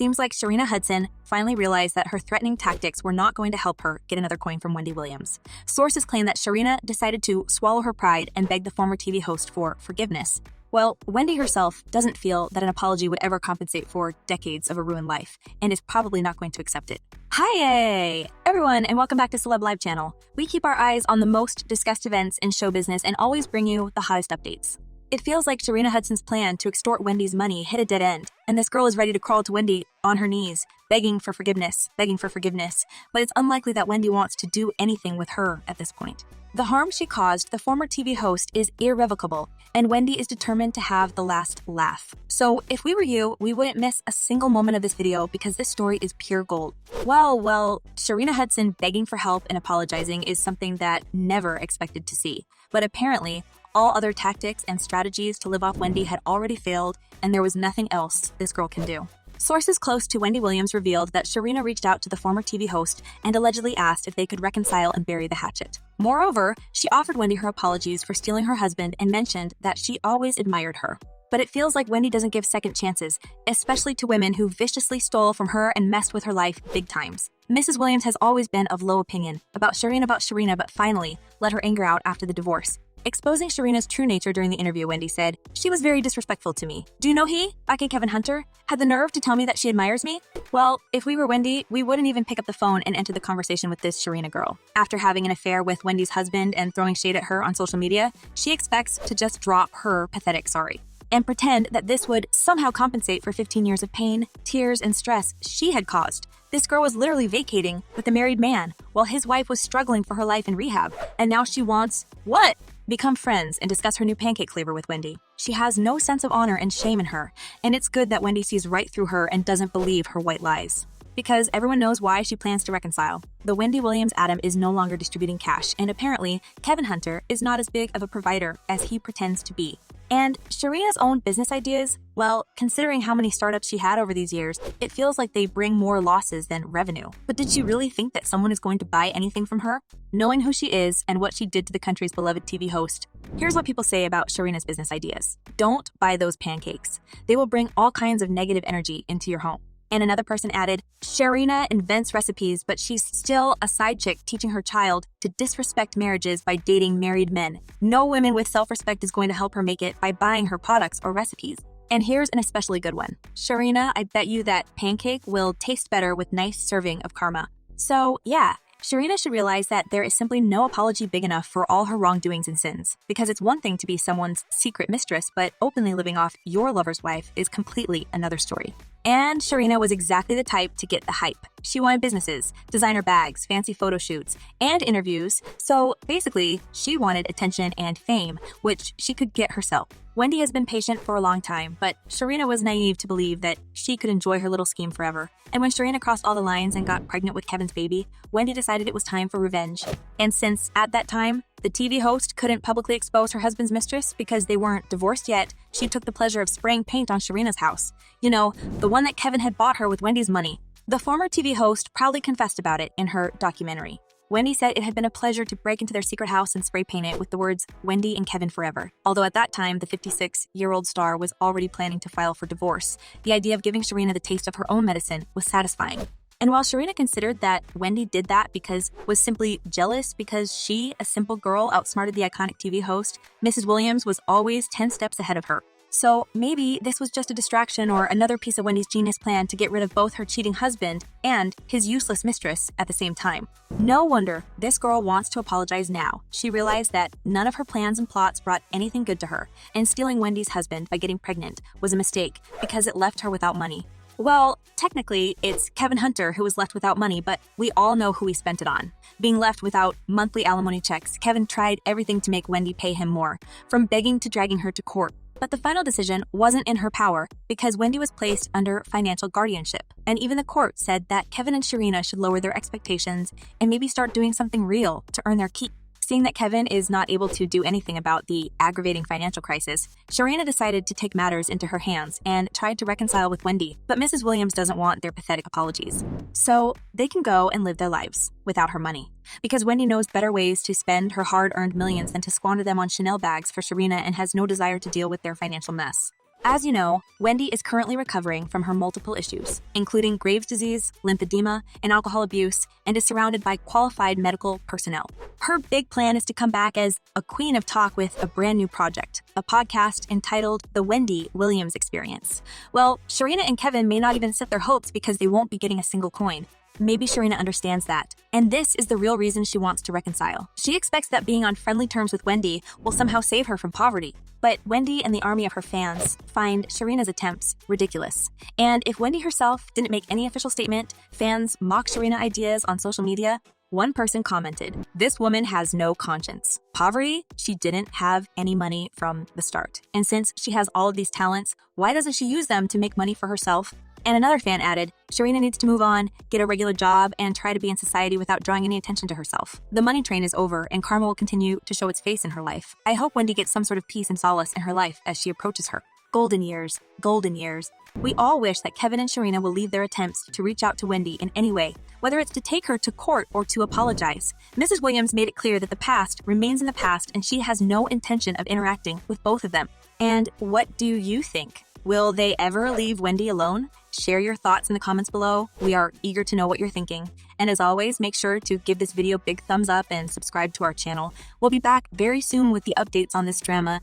seems like Sharina Hudson finally realized that her threatening tactics were not going to help her get another coin from Wendy Williams. Sources claim that Sharina decided to swallow her pride and beg the former TV host for forgiveness. Well, Wendy herself doesn't feel that an apology would ever compensate for decades of a ruined life, and is probably not going to accept it. Hi everyone, and welcome back to Celeb Live Channel. We keep our eyes on the most discussed events in show business and always bring you the hottest updates. It feels like Sharina Hudson's plan to extort Wendy's money hit a dead end, and this girl is ready to crawl to Wendy on her knees, begging for forgiveness, but it's unlikely that Wendy wants to do anything with her at this point. The harm she caused the former TV host is irrevocable, and Wendy is determined to have the last laugh. So if we were you, we wouldn't miss a single moment of this video because this story is pure gold. Well, Sharina Hudson begging for help and apologizing is something that never expected to see. But apparently, all other tactics and strategies to live off Wendy had already failed, and there was nothing else this girl can do. Sources close to Wendy Williams revealed that Sharina reached out to the former TV host and allegedly asked if they could reconcile and bury the hatchet. Moreover, she offered Wendy her apologies for stealing her husband and mentioned that she always admired her. But it feels like Wendy doesn't give second chances, especially to women who viciously stole from her and messed with her life big times. Mrs. Williams has always been of low opinion about Sharina, but finally let her anger out after the divorce. Exposing Sharina's true nature during the interview, Wendy said, "She was very disrespectful to me. Do you know he, back in Kevin Hunter, had the nerve to tell me that she admires me? Well, if we were Wendy, we wouldn't even pick up the phone and enter the conversation with this Sharina girl." After having an affair with Wendy's husband and throwing shade at her on social media, she expects to just drop her pathetic sorry and pretend that this would somehow compensate for 15 years of pain, tears, and stress she had caused. This girl was literally vacating with a married man while his wife was struggling for her life in rehab, and now she wants, what? Become friends and discuss her new pancake flavor with Wendy. She has no sense of honor and shame in her, and it's good that Wendy sees right through her and doesn't believe her white lies. Because everyone knows why she plans to reconcile. The Wendy Williams Adam is no longer distributing cash, and apparently, Kevin Hunter is not as big of a provider as he pretends to be. And Sharina's own business ideas, well, considering how many startups she had over these years, it feels like they bring more losses than revenue. But did she really think that someone is going to buy anything from her? Knowing who she is and what she did to the country's beloved TV host, here's what people say about Sharina's business ideas. Don't buy those pancakes. They will bring all kinds of negative energy into your home. And another person added, Sharina invents recipes, but she's still a side chick teaching her child to disrespect marriages by dating married men. No woman with self-respect is going to help her make it by buying her products or recipes. And here's an especially good one. Sharina, I bet you that pancake will taste better with nice serving of karma. So yeah, Sharina should realize that there is simply no apology big enough for all her wrongdoings and sins. Because it's one thing to be someone's secret mistress, but openly living off your lover's wife is completely another story. And Sharina was exactly the type to get the hype. She wanted businesses, designer bags, fancy photo shoots, and interviews. So basically, she wanted attention and fame, which she could get herself. Wendy has been patient for a long time, but Sharina was naive to believe that she could enjoy her little scheme forever. And when Sharina crossed all the lines and got pregnant with Kevin's baby, Wendy decided it was time for revenge. And since at that time, the TV host couldn't publicly expose her husband's mistress because they weren't divorced yet, she took the pleasure of spraying paint on Sharina's house. You know, the one that Kevin had bought her with Wendy's money. The former TV host proudly confessed about it in her documentary. Wendy said it had been a pleasure to break into their secret house and spray paint it with the words, "Wendy and Kevin forever." Although at that time, the 56-year-old star was already planning to file for divorce, the idea of giving Sharina the taste of her own medicine was satisfying. And while Sharina considered that Wendy did that because was simply jealous because she, a simple girl, outsmarted the iconic TV host, Mrs. Williams was always 10 steps ahead of her. So maybe this was just a distraction or another piece of Wendy's genius plan to get rid of both her cheating husband and his useless mistress at the same time. No wonder this girl wants to apologize now. She realized that none of her plans and plots brought anything good to her, and stealing Wendy's husband by getting pregnant was a mistake because it left her without money. Well, technically, it's Kevin Hunter who was left without money, but we all know who he spent it on. Being left without monthly alimony checks, Kevin tried everything to make Wendy pay him more, from begging to dragging her to court. But the final decision wasn't in her power because Wendy was placed under financial guardianship. And even the court said that Kevin and Sharina should lower their expectations and maybe start doing something real to earn their keep. Seeing that Kevin is not able to do anything about the aggravating financial crisis, Sharina decided to take matters into her hands and tried to reconcile with Wendy, but Mrs. Williams doesn't want their pathetic apologies. So they can go and live their lives without her money. Because Wendy knows better ways to spend her hard-earned millions than to squander them on Chanel bags for Sharina and has no desire to deal with their financial mess. As you know, Wendy is currently recovering from her multiple issues, including Graves' disease, lymphedema, and alcohol abuse, and is surrounded by qualified medical personnel. Her big plan is to come back as a queen of talk with a brand new project, a podcast entitled The Wendy Williams Experience. Well, Sharina and Kevin may not even set their hopes because they won't be getting a single coin. Maybe Sharina understands that, and this is the real reason she wants to reconcile. She expects that being on friendly terms with Wendy will somehow save her from poverty. But Wendy and the army of her fans find Sharina's attempts ridiculous. And if Wendy herself didn't make any official statement, fans mock Sharina ideas on social media. One person commented, "This woman has no conscience. Poverty? She didn't have any money from the start. And since she has all of these talents, why doesn't she use them to make money for herself?" And another fan added, "Sharina needs to move on, get a regular job, and try to be in society without drawing any attention to herself. The money train is over, and karma will continue to show its face in her life. I hope Wendy gets some sort of peace and solace in her life as she approaches her golden years, golden years." We all wish that Kevin and Sharina will leave their attempts to reach out to Wendy in any way, whether it's to take her to court or to apologize. Mrs. Williams made it clear that the past remains in the past, and she has no intention of interacting with both of them. And what do you think? Will they ever leave Wendy alone? Share your thoughts in the comments below. We are eager to know what you're thinking. And as always, make sure to give this video a big thumbs up and subscribe to our channel. We'll be back very soon with the updates on this drama.